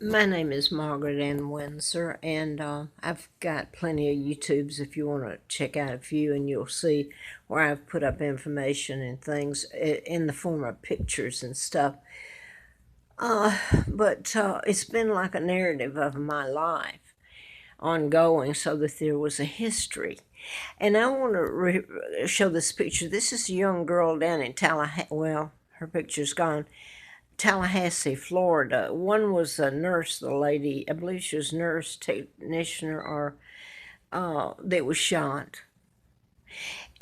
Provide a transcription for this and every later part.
My name is Margaret Ann Windsor, and I've got plenty of YouTubes if you want to check out a few, and you'll see where I've put up information and things in the form of pictures and stuff. Uh, but it's been like a narrative of my life ongoing, so that there was a history. And I want to show this picture. This is a young girl down in Tallahassee. Well, her picture's gone. Tallahassee, Florida. One was a nurse, the lady, I believe she was nurse technician or that was shot.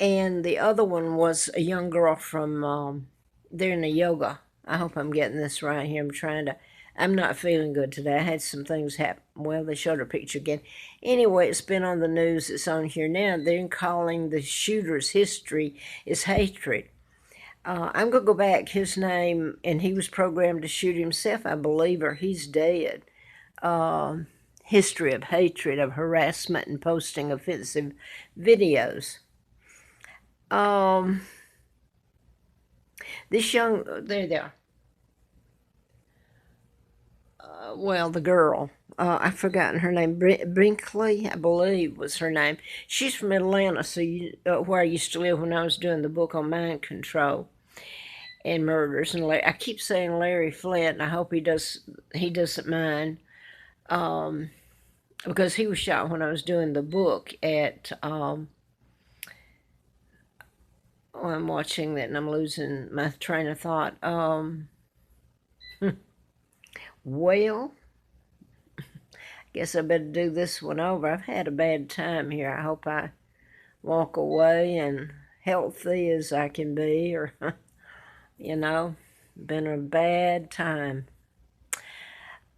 And the other one was a young girl from, they're in the yoga. I hope I'm getting this right here. I'm not feeling good today. I had some things happen. Well, they showed her picture again. Anyway, it's been on the news. It's on here now. They're calling the shooter's history is hatred. I'm going to go back. His name, and he was programmed to shoot himself, I believe, or he's dead. History of hatred, of harassment, and posting offensive videos. Um, there they are. Well, the girl, I've forgotten her name. Brinkley, I believe, was her name. She's from Atlanta, where I used to live when I was doing the book on mind control and murders. And I keep saying Larry Flint, and I hope he doesn't mind, because he was shot when I was doing the book at. Oh, I'm watching that and I'm losing my train of thought. Well, guess I better do this one over. I've had a bad time here. I hope I walk away and healthy as I can be, or, you know, been a bad time.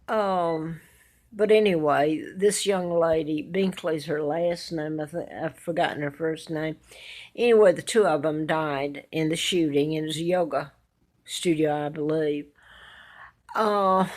Um, but anyway, this young lady, Binkley's her last name. I've forgotten her first name. Anyway, the two of them died in the shooting. It was a yoga studio, I believe. Uh,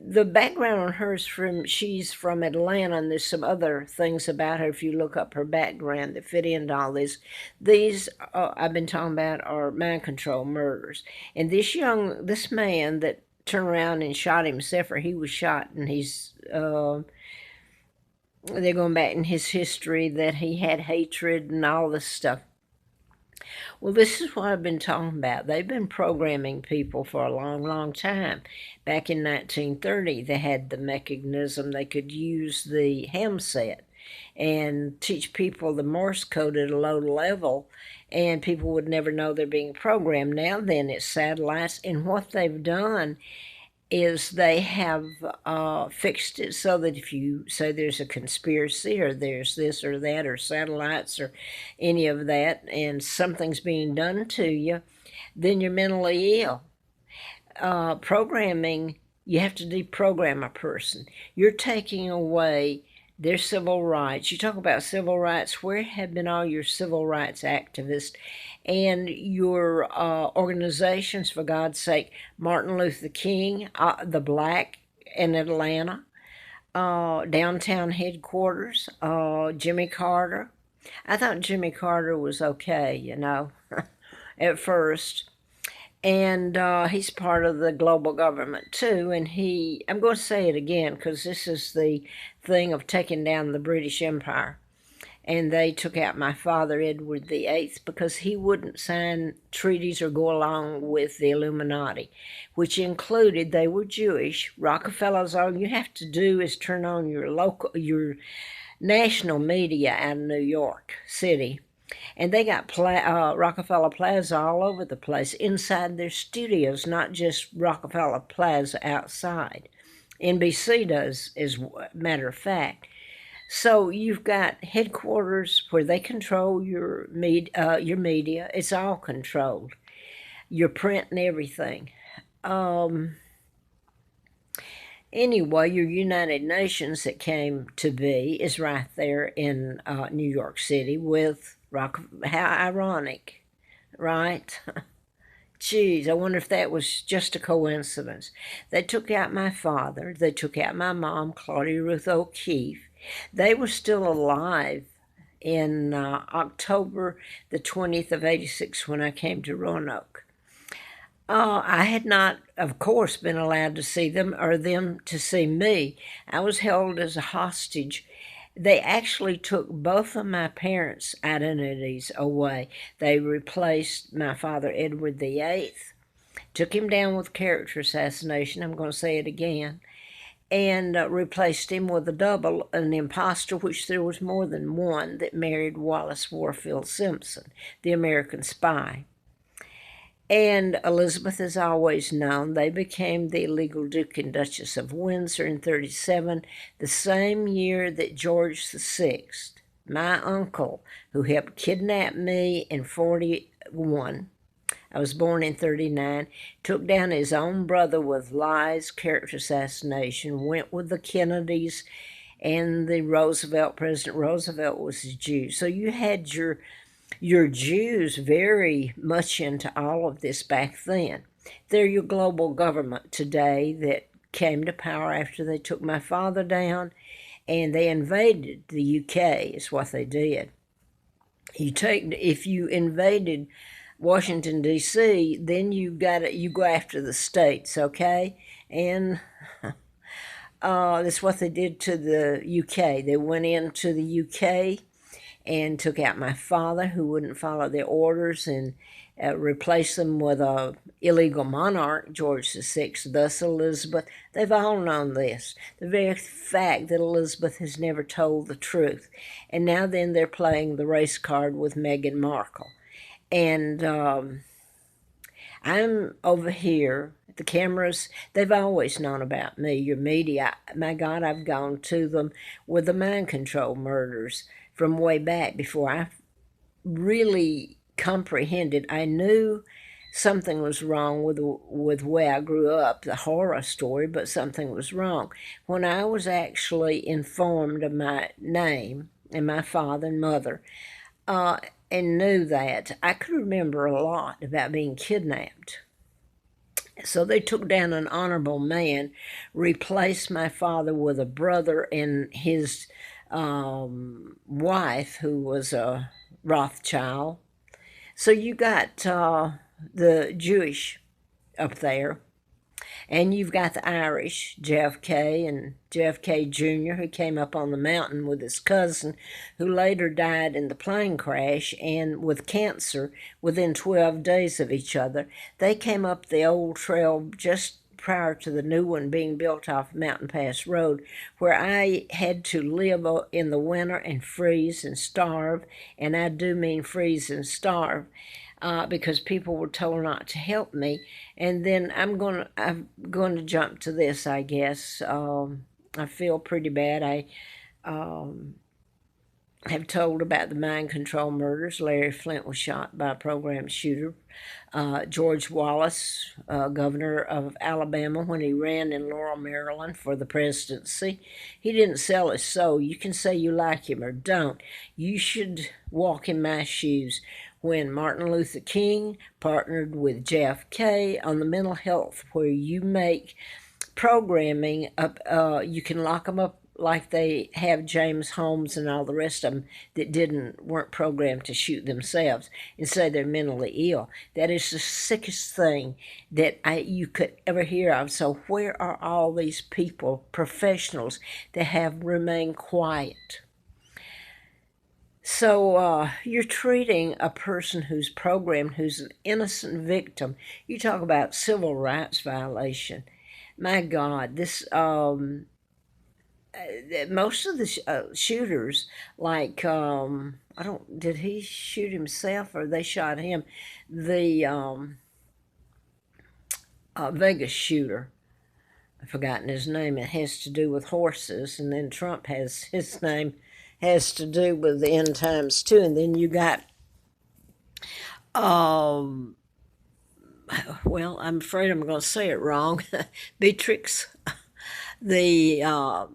the background on her is she's from Atlanta, and there's some other things about her if you look up her background that fit into all this. These I've been talking about are mind control murders, and this man that turned around and shot himself, or he was shot, and they're going back in his history that he had hatred and all this stuff. Well, this is what I've been talking about. They've been programming people for a long, long time. Back in 1930, they had the mechanism. They could use the ham set and teach people the Morse code at a low level, and people would never know they're being programmed. Now, then, it's satellites, and what they've done is they have fixed it so that if you say there's a conspiracy or there's this or that or satellites or any of that and something's being done to you, then you're mentally ill. Programming, you have to deprogram a person. You're taking away their civil rights. You talk about civil rights. Where have been all your civil rights activists and your organizations, for God's sake? Martin Luther King, the Black in Atlanta, downtown headquarters, Jimmy Carter. I thought Jimmy Carter was okay, at first. And he's part of the global government too. And I'm going to say it again because this is the thing of taking down the British Empire. And they took out my father, Edward VIII, because he wouldn't sign treaties or go along with the Illuminati, which included, they were Jewish. Rockefeller's, all you have to do is turn on your national media out of New York City, and they got Rockefeller Plaza all over the place, inside their studios, not just Rockefeller Plaza outside. NBC does, as a matter of fact. So you've got headquarters where they control your media. It's all controlled. Your print and everything. Um, anyway, your United Nations that came to be is right there in New York City with how ironic, right? Geez, I wonder if that was just a coincidence. They took out my father. They took out my mom, Claudia Ruth O'Keefe. They were still alive in October the 20th of 86 when I came to Roanoke. I had not, of course, been allowed to see them or them to see me. I was held as a hostage. They actually took both of my parents' identities away. They replaced my father, Edward VIII, took him down with character assassination. I'm going to say it again. And replaced him with a double, an impostor, which there was more than one, that married Wallace Warfield Simpson, the American spy. And Elizabeth has always known. They became the legal Duke and Duchess of Windsor in 37, the same year that George VI, my uncle, who helped kidnap me in 41, I was born in 39, took down his own brother with lies, character assassination, went with the Kennedys and the Roosevelt. President Roosevelt was a Jew. So you had your Jews very much into all of this back then. They're your global government today that came to power after they took my father down, and they invaded the UK is what they did. If you invaded Washington D.C., then you go after the states, okay? And that's what they did to the UK. They went into the UK and took out my father, who wouldn't follow their orders, and replaced them with a illegal monarch, George VI, thus Elizabeth. They've all known this. The very fact that Elizabeth has never told the truth. And now then they're playing the race card with Meghan Markle. And I'm over here. The cameras, they've always known about me, your media. My God, I've gone to them with the mind control murders from way back before I really comprehended. I knew something was wrong with where I grew up, the horror story, but something was wrong. When I was actually informed of my name and my father and mother, and knew that, I could remember a lot about being kidnapped. So they took down an honorable man, replaced my father with a brother and his wife, who was a Rothschild. So you got the Jewish up there, and you've got the Irish, JFK and JFK Jr., who came up on the mountain with his cousin, who later died in the plane crash and with cancer within 12 days of each other. They came up the old trail just prior to the new one being built off Mountain Pass Road, where I had to live in the winter and freeze and starve, and I do mean freeze and starve, because people were told not to help me. And then I'm going to jump to this, I guess. I feel pretty bad. I have told about the mind control murders. Larry Flint was shot by a program shooter. George Wallace, governor of Alabama, when he ran in Laurel, Maryland for the presidency, he didn't sell his soul. You can say you like him or don't. You should walk in my shoes. When Martin Luther King partnered with JFK on the mental health, where you make programming up, you can lock them up like they have James Holmes and all the rest of them that weren't programmed to shoot themselves, and say they're mentally ill. That is the sickest thing that you could ever hear of. So where are all these people, professionals, that have remained quiet? So you're treating a person who's programmed, who's an innocent victim. You talk about civil rights violation. My God, this most of the shooters, like did he shoot himself or they shot him? The Vegas shooter, I've forgotten his name. It has to do with horses, and then Trump has his name has to do with the end times too. And then you got, well, I'm afraid I'm going to say it wrong, Beatrix, the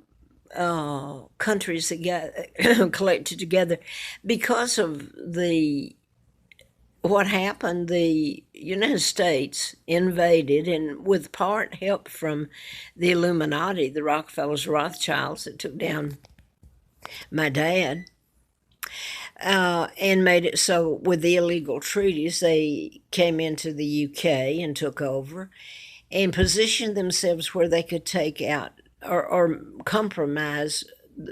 countries that got collected together because of what happened. The United States invaded, and with part help from the Illuminati, the Rockefellers, Rothschilds, that took down my dad. and made it so with the illegal treaties, they came into the UK and took over and positioned themselves where they could take out or compromise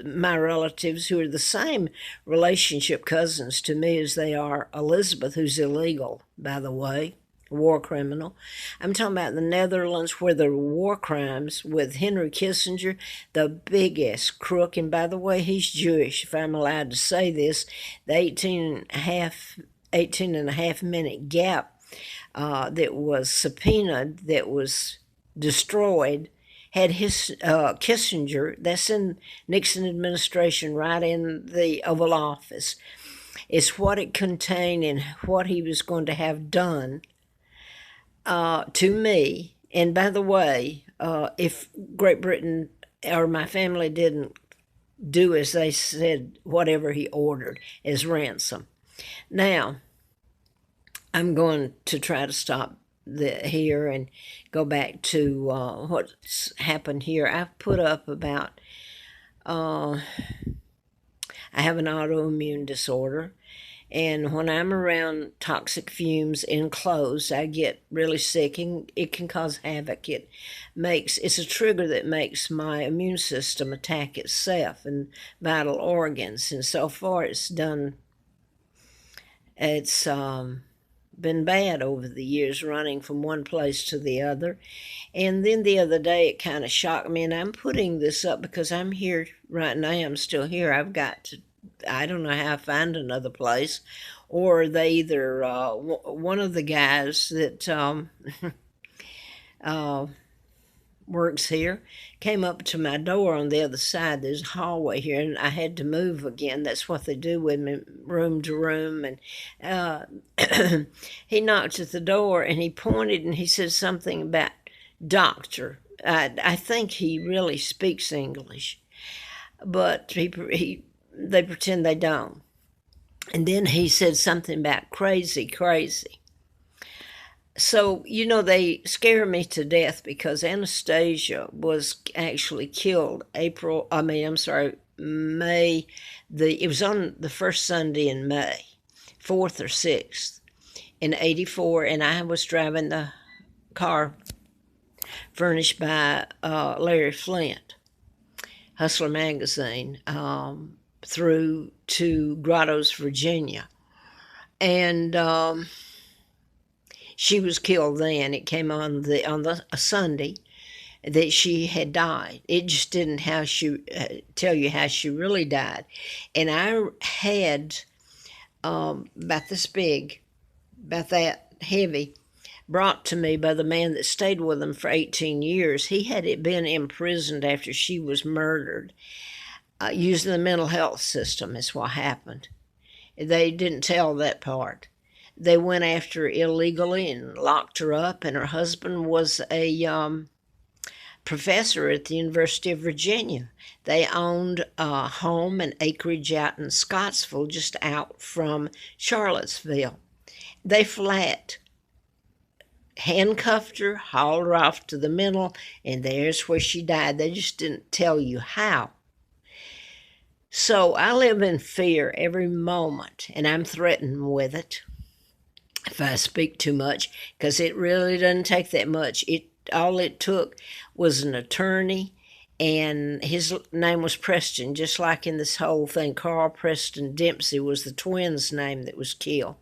my relatives who are the same relationship cousins to me as they are Elizabeth, who's illegal, by the way, war criminal. I'm talking about the Netherlands where there were war crimes with Henry Kissinger, the biggest crook. And by the way, he's Jewish, if I'm allowed to say this. The 18 and a half minute gap that was subpoenaed, that was destroyed, had his Kissinger, that's in Nixon administration, right in the Oval Office. It's what it contained and what he was going to have done to me. And by the way, if Great Britain or my family didn't do as they said, whatever he ordered as ransom. Now, I'm going to try to stop here and go back to what's happened here. I've put up about, I have an autoimmune disorder. And when I'm around toxic fumes enclosed, I get really sick and it can cause havoc. It's a trigger that makes my immune system attack itself and vital organs. And so far it's been bad over the years, running from one place to the other. And then the other day it kind of shocked me, and I'm putting this up because I'm here right now. I'm still here. I don't know how I find another place, or they either one of the guys that works here came up to my door on the other side. There's a hallway here, and I had to move again. That's what they do with me, room to room. And he knocked at the door, and he pointed, and he said something about doctor. I think he really speaks English, but they pretend they don't. And then he said something about crazy. So, they scare me to death because Anastasia was actually killed May, it was on the first Sunday in May, 4th or 6th in 84, and I was driving the car furnished by Larry Flint, Hustler Magazine, through to Grottoes, Virginia. And she was killed then. It came on a Sunday that she had died. It just didn't tell you how she really died. And I had about this big, about that heavy, brought to me by the man that stayed with him for 18 years. He had been imprisoned after she was murdered. Using the mental health system is what happened. They didn't tell that part. They went after her illegally and locked her up, and her husband was a professor at the University of Virginia. They owned a home and acreage out in Scottsville, just out from Charlottesville. They handcuffed her, hauled her off to the mental, and there's where she died. They just didn't tell you how. So I live in fear every moment, and I'm threatened with it if I speak too much, because it really doesn't take that much. All it took was an attorney, and his name was Preston, just like in this whole thing. Carl Preston Dempsey was the twins' name that was killed.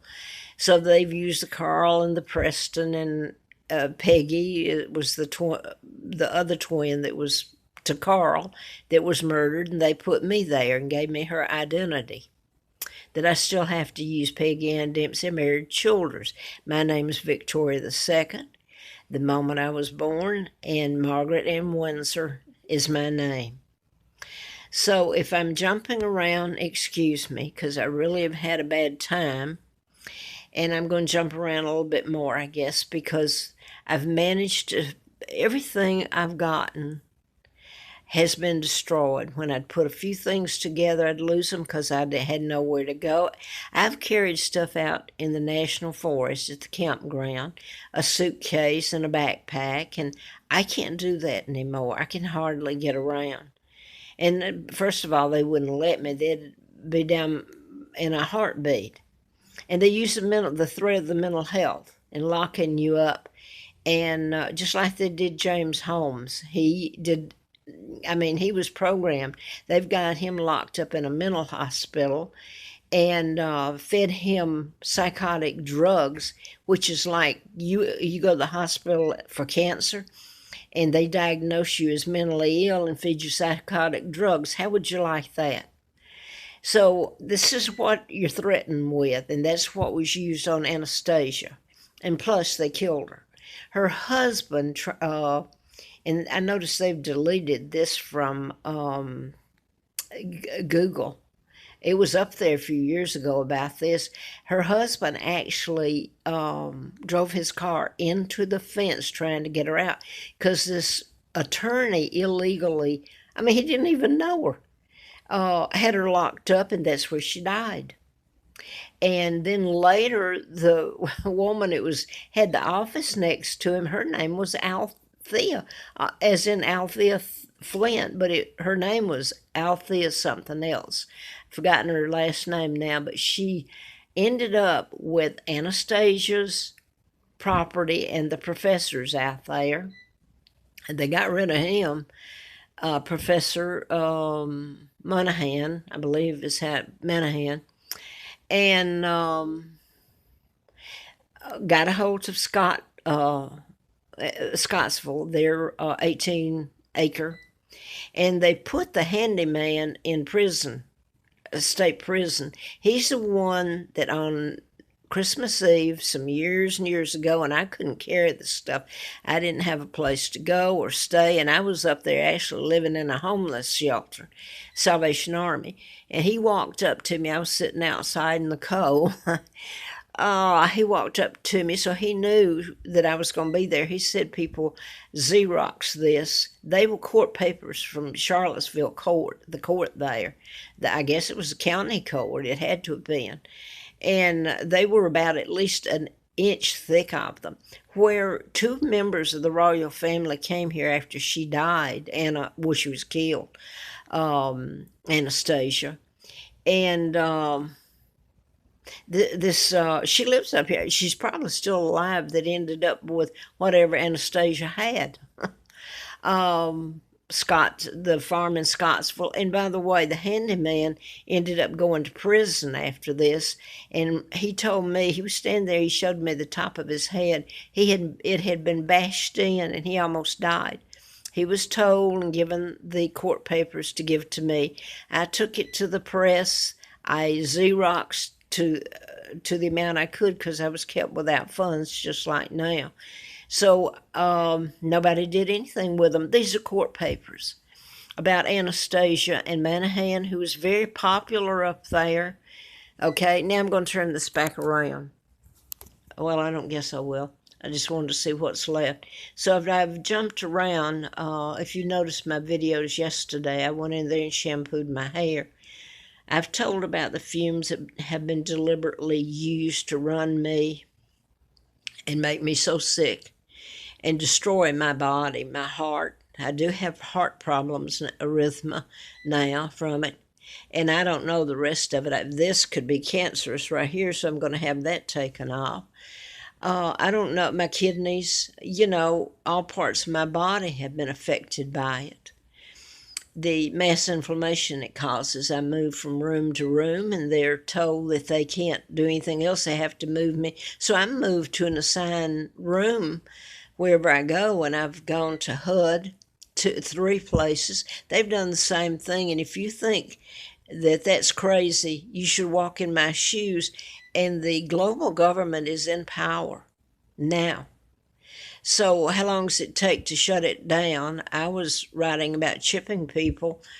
So they've used the Carl and the Preston, and Peggy, it was the other twin that was to Carl that was murdered, and they put me there and gave me her identity. That I still have to use. Peggy Ann Dempsey, married Childers. My name is Victoria II, the moment I was born, and Margaret M. Windsor is my name. So if I'm jumping around, excuse me, because I really have had a bad time, and I'm going to jump around a little bit more, I guess, because I've managed everything I've gotten has been destroyed. When I'd put a few things together, I'd lose them because I had nowhere to go. I've carried stuff out in the National Forest at the campground, a suitcase and a backpack, and I can't do that anymore. I can hardly get around. And first of all, they wouldn't let me. They'd be down in a heartbeat. And they use the threat of the mental health and locking you up. And just like they did James Holmes, he was programmed. They've got him locked up in a mental hospital and fed him psychotic drugs, which is like you go to the hospital for cancer and they diagnose you as mentally ill and feed you psychotic drugs. How would you like that? So this is what you're threatened with, and that's what was used on Anastasia. And plus, they killed her. Her husband, and I noticed they've deleted this from Google. It was up there a few years ago about this. Her husband actually drove his car into the fence trying to get her out because this attorney illegally, he didn't even know her, had her locked up, and that's where she died. And then later, the woman that had the office next to him, her name was Althea, as in Althea Flint, but her name was Althea something else. I've forgotten her last name now, but she ended up with Anastasia's property and the professor's out there. And they got rid of him. Professor Monahan, I believe is Monahan, and got a hold of Scottsville, their 18-acre, and they put the handyman in prison, a state prison. He's the one that on Christmas Eve some years and years ago, and I couldn't carry the stuff. I didn't have a place to go or stay, and I was up there actually living in a homeless shelter, Salvation Army. And he walked up to me. I was sitting outside in the cold. He walked up to me, so he knew that I was going to be there. He said people Xerox this. They were court papers from Charlottesville court, the court there. I guess it was the county court. It had to have been. And they were about at least an inch thick of them, where two members of the royal family came here after she died, she was killed, Anastasia. And she lives up here. She's probably still alive that ended up with whatever Anastasia had. The farm in Scottsville. And by the way, the handyman ended up going to prison after this. And he told me, he was standing there, he showed me the top of his head. It had been bashed in and he almost died. He was told and given the court papers to give to me. I took it to the press. I Xeroxed to the amount I could because I was kept without funds just like now. So nobody did anything with them. These are court papers about Anastasia and Monahan, who was very popular up there. Okay, now I'm going to turn this back around. Well, I don't guess I will. I just wanted to see what's left. So if I've jumped around, if you noticed my videos yesterday, I went in there and shampooed my hair. I've told about the fumes that have been deliberately used to run me and make me so sick and destroy my body, my heart. I do have heart problems and arrhythmia now from it. And I don't know the rest of it. This could be cancerous right here, so I'm going to have that taken off. I don't know, my kidneys, all parts of my body have been affected by it. The mass inflammation it causes. I move from room to room, and they're told that they can't do anything else. They have to move me. So I'm moved to an assigned room wherever I go, and I've gone to HUD, to 3 places. They've done the same thing, and if you think that that's crazy, you should walk in my shoes. And the global government is in power now. So how long does it take to shut it down? I was writing about chipping people